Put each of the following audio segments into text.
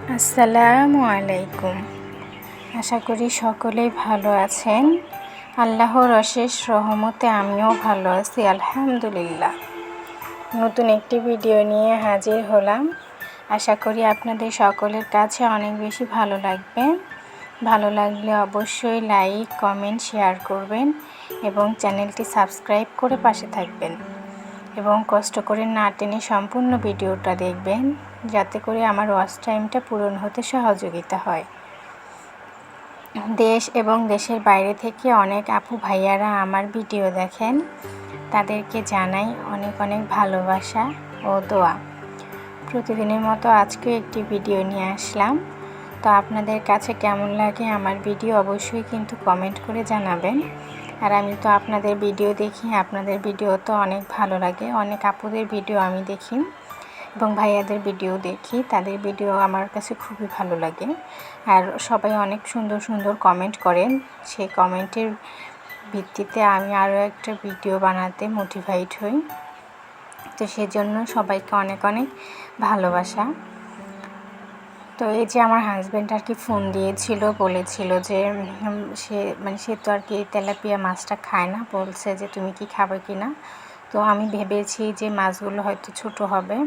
আসসালামু আলাইকুম। আশা করি সকলেই ভালো আছেন। আল্লাহর অশেষ রহমতে আমিও ভালো আছি, আলহামদুলিল্লাহ। নতুন একটি ভিডিও নিয়ে হাজির হলাম। আশা করি আপনাদের সকলের কাছে অনেক বেশি ভালো লাগবে। ভালো লাগলে অবশ্যই লাইক, কমেন্ট, শেয়ার করবেন এবং চ্যানেলটি সাবস্ক্রাইব করে পাশে থাকবেন এবং কষ্ট করে না টেনে সম্পূর্ণ ভিডিওটা দেখবেন, যাতে করে আমার ওয়াচ টাইমটা পূরণ হতে সহযোগিতা হয়। দেশ এবং দেশের বাইরে থেকে অনেক আপু ভাইয়ারা আমার ভিডিও দেখেন, তাদেরকে জানাই অনেক অনেক ভালোবাসা ও দোয়া। প্রতিদিনের মতো আজকেও একটি ভিডিও নিয়ে আসলাম। তো আপনাদের কাছে কেমন লাগে আমার ভিডিও অবশ্যই কিন্তু কমেন্ট করে জানাবেন। আর আমি তো আপনাদের ভিডিও দেখি, আপনাদের ভিডিও তো অনেক ভালো লাগে। অনেক আপুদের ভিডিও আমি দেখি এবং ভাইয়াদের ভিডিও দেখি, তাদের ভিডিও আমার কাছে খুবই ভালো লাগে। আর সবাই অনেক সুন্দর সুন্দর কমেন্ট করেন, সেই কমেন্টের ভিত্তিতে আমি আরও একটা ভিডিও বানাতে মোটিভেট হই। তো সেজন্য সবাইকে অনেক অনেক ভালোবাসা। তো এই যে আমার হাজব্যান্ড আর কি ফোন দিয়েছিল, বলেছিল যে সে তো আর কি তেলাপিয়া মাছটা খায় না, বলছে যে তুমি কি খাবে কি না। তো আমি ভেবেছি যে মাছগুলো হয়তো ছোট হবে,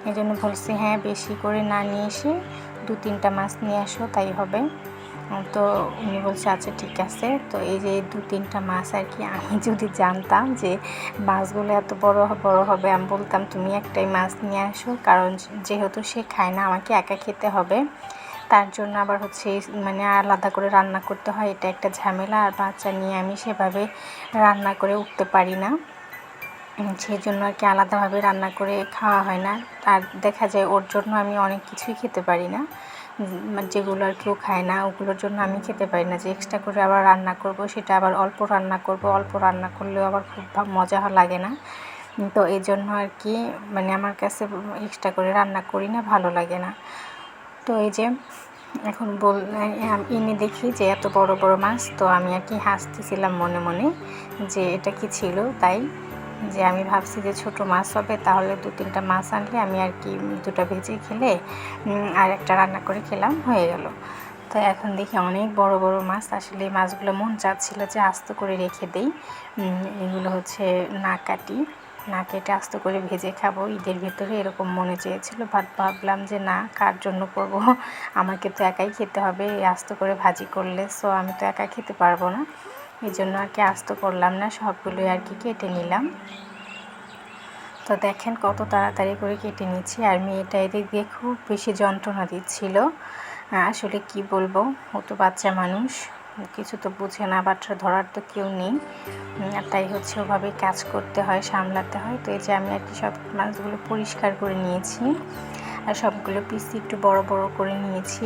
এই জন্য বলছি হ্যাঁ বেশি করে না নিয়ে এসে 2-3টা মাছ নিয়ে আসো, তাই হবে। তো উনি বলছে আচ্ছা ঠিক আছে। তো এই যে 2-3টা মাছ আর কি, আমি যদি জানতাম যে মাছগুলো এত বড় বড় হবে, আমি বলতাম তুমি একটাই মাছ নিয়ে আসো, কারণ যেহেতু সে খায় না আমাকে একা খেতে হবে। তার জন্য আবার হচ্ছে আলাদা করে রান্না করতে হয়, এটা একটা ঝামেলা। আর বাচ্চা নিয়ে আমি সেভাবে রান্না করে উঠতে পারি না, সেই জন্য আর কি আলাদাভাবে রান্না করে খাওয়া হয় না। আর দেখা যায় ওর জন্য আমি অনেক কিছুই খেতে পারি না, যেগুলো আর কেউ খায় না ওগুলোর জন্য আমি খেতে পারি না। যে এক্সট্রা করে আবার রান্না করব, সেটা আবার অল্প রান্না করব, অল্প রান্না করলেও আবার খুব মজা লাগে না। তো এই জন্য আর কি আমার কাছে এক্সট্রা করে রান্না করি না, ভালো লাগে না। তো এই যে এখন এনে দেখি যে এত বড় বড় মাছ, তো আমি আর কি হাসতেছিলাম মনে মনে যে এটা কি ছিল। তাই যে আমি ভাবছি যে ছোট মাছ হবে, তাহলে 2-3টা মাছ আনলে আমি আর কি 2টা ভেজে খেলে আর একটা রান্না করে খেলাম, হয়ে গেল। তো এখন দেখি অনেক বড় বড় মাছ। আসলে এই মাছগুলো মন চাচ্ছিল যে আস্ত করে রেখে দেই, এগুলো হচ্ছে না কেটে আস্ত করে ভেজে খাবো ঈদের ভিতরে, এরকম মনে চেয়েছিল। ভাবলাম যে না, কার জন্য করব, আমাকে তো একাই খেতে হবে এই আস্ত করে ভাজি করলে। সো আমি তো একা খেতে পারবো না, এই জন্য আর কি আস্ত করলাম না, সবগুলোই আর কি কেটে নিলাম। তো দেখেন কত তাড়াতাড়ি করে কেটে নিচ্ছি। আর মেয়েটা এদিক দিয়ে খুব বেশি যন্ত্রণা দিচ্ছিল। আসলে কি বলবো, ও তো বাচ্চা মানুষ, কিছু তো বুঝে না, বাচ্চা ধরার তো কেউ নেই। তাই হচ্ছে ওভাবেই কাজ করতে হয়, সামলাতে হয়। তো এই যে আমি আর কি সব মাছগুলো পরিষ্কার করে নিয়েছি, আর সবগুলো পিস একটু বড় বড় করে নিয়েছি।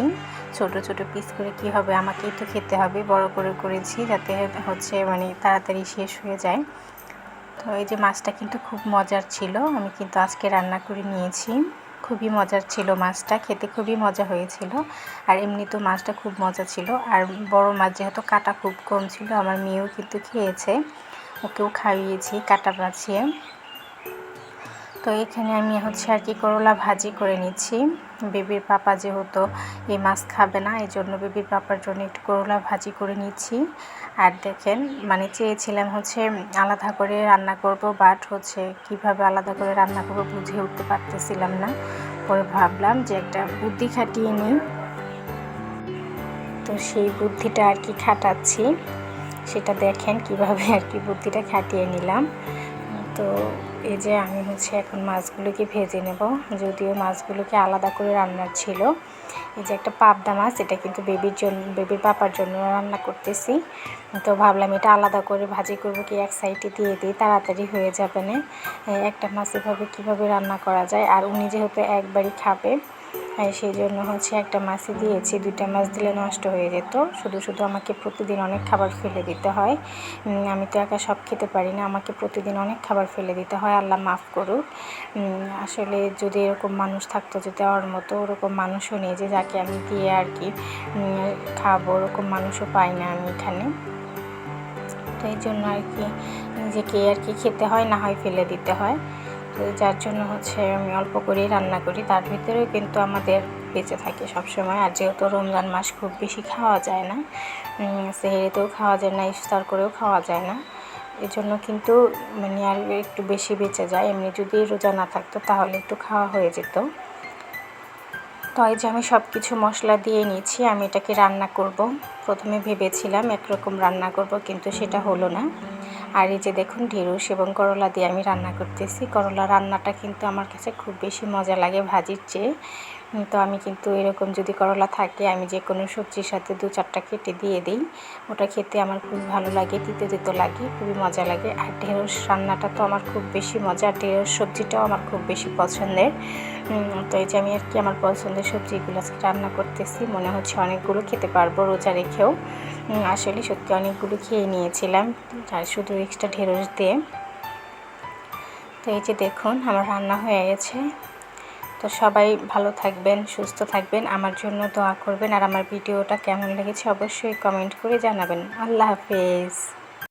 ছোট ছোট পিস করে কি হবে, আমাকেই তো খেতে হবে, বড় করে করেছি যাতে হচ্ছে তাড়াতাড়ি শেষ হয়ে যায়। তো এই যে মাছটা কিন্তু খুব মজার ছিল, আমি কিন্তু আজকে রান্না করে নিয়েছি। খুবই মজার ছিল মাছটা, খেতে খুবই মজা হয়েছিল। আর এমনিতেও মাছটা খুব মজা ছিল। আর বড় মাছ যেহেতু কাটা খুব কম ছিল, আমার মেয়েও কিন্তু খেয়েছে, ওকেও খাইয়েছি কাটা বাছিয়ে। তো এখানে আমি হচ্ছে আর কি করলা ভাজি করে নিচ্ছি। বেবির পাপা যেহেতু এই মাছ খাবে না, এই জন্য বেবির পাপার জন্য একটু করলা ভাজি করে নিচ্ছি। আর দেখেন চেয়েছিলাম হচ্ছে আলাদা করে রান্না করব, বাট হচ্ছে কিভাবে আলাদা করে রান্না করব বুঝে উঠতে পারতেছিলাম না। পরে ভাবলাম যে একটা বুদ্ধি খাটিয়ে নিই, তো সেই বুদ্ধিটা আর কি খাটাচ্ছি। সেটা দেখেন কিভাবে আর কি বুদ্ধিটা খাটিয়ে নিলাম। তো এই যে আমি হচ্ছে এখন মাছগুলোকে ভেজে নেব, যদিও মাছগুলোকে আলাদা করে রান্নার ছিল। এই যে একটা পাবদা মাছ, এটা কিন্তু বেবির পাপার জন্য রান্না করতেছি। তো ভাবলাম এটা আলাদা করে ভাজি করব, কি এক সাইডে দিয়ে দিই, তাড়াতাড়ি হয়ে যাবে না। একটা মাছ এভাবে কীভাবে রান্না করা যায়, আর উনি যেহেতু একবারই খাবে, সেই জন্য হচ্ছে একটা মাছই দিয়েছি। 2টা মাছ দিলে নষ্ট হয়ে যেত, শুধু শুধু আমাকে প্রতিদিন অনেক খাবার ফেলে দিতে হয়। আমি তো একা সব খেতে পারি না, আমাকে প্রতিদিন অনেক খাবার ফেলে দিতে হয়, আল্লাহ মাফ করুক। আসলে যদি এরকম মানুষ থাকতো যে দেওয়ার মতো, ওরকম মানুষও নেই যে যাকে আমি দিয়ে আর কি খাবো, ওরকম মানুষও পাই না আমি এখানে। তো এই জন্য আর কি নিজেকে আর কি খেতে হয়, না হয় ফেলে দিতে হয়। তো যার জন্য হচ্ছে আমি অল্প করেই রান্না করি। তার ভিতরেও কিন্তু আমাদের বেঁচে থাকে সবসময়। আর যেহেতু রমজান মাস খুব বেশি খাওয়া যায় না, সেহরিতেও খাওয়া যায় না, ইফতার করেও খাওয়া যায় না, এজন্য কিন্তু মানে আর একটু বেশি বেঁচে যায়। এমনি যদি রোজা না থাকতো তাহলে একটু খাওয়া হয়ে যেত। তো এই যে আমি সব কিছু মশলা দিয়ে নিয়েছি, আমি এটাকে রান্না করব। প্রথমে ভেবেছিলাম একরকম রান্না করব, কিন্তু সেটা হলো না। আর এই যে দেখুন ঢেঁড়স এবং করলা দিয়ে আমি রান্না করতেছি। করলা রান্নাটা কিন্তু আমার কাছে খুব বেশি মজা লাগে ভাজির চেয়ে। তো আমি কিন্তু এরকম যদি করলা থাকে আমি যে কোনো সবজির সাথে 2-4টা কেটে দিয়ে দিই। ওটা খেতে আমার খুব ভালো লাগে, তিতো তিতো লাগে, খুবই মজা লাগে। আর ঢেঁড়স রান্নাটা তো আমার খুব বেশি মজা, ঢেঁড়স সবজিটাও আমার খুব বেশি পছন্দের। তো এই যে আমি আর কি আমার পছন্দের সবজিগুলো আজকে রান্না করতেছি। মনে হচ্ছে অনেকগুলো খেতে পারবো রোজা রেখেও। আসলে সত্যি অনেকগুলো খেয়ে নিয়েছিলাম, আর শুধু এক্সট্রা ঢেঁড়স দিয়ে। তো এই যে দেখুন আমার রান্না হয়ে গেছে। তো সবাই ভালো থাকবেন, সুস্থ থাকবেন, আমার জন্য দোয়া করবেন। আর আমার ভিডিওটা কেমন লেগেছে অবশ্যই কমেন্ট করে জানাবেন। আল্লাহ হাফেজ।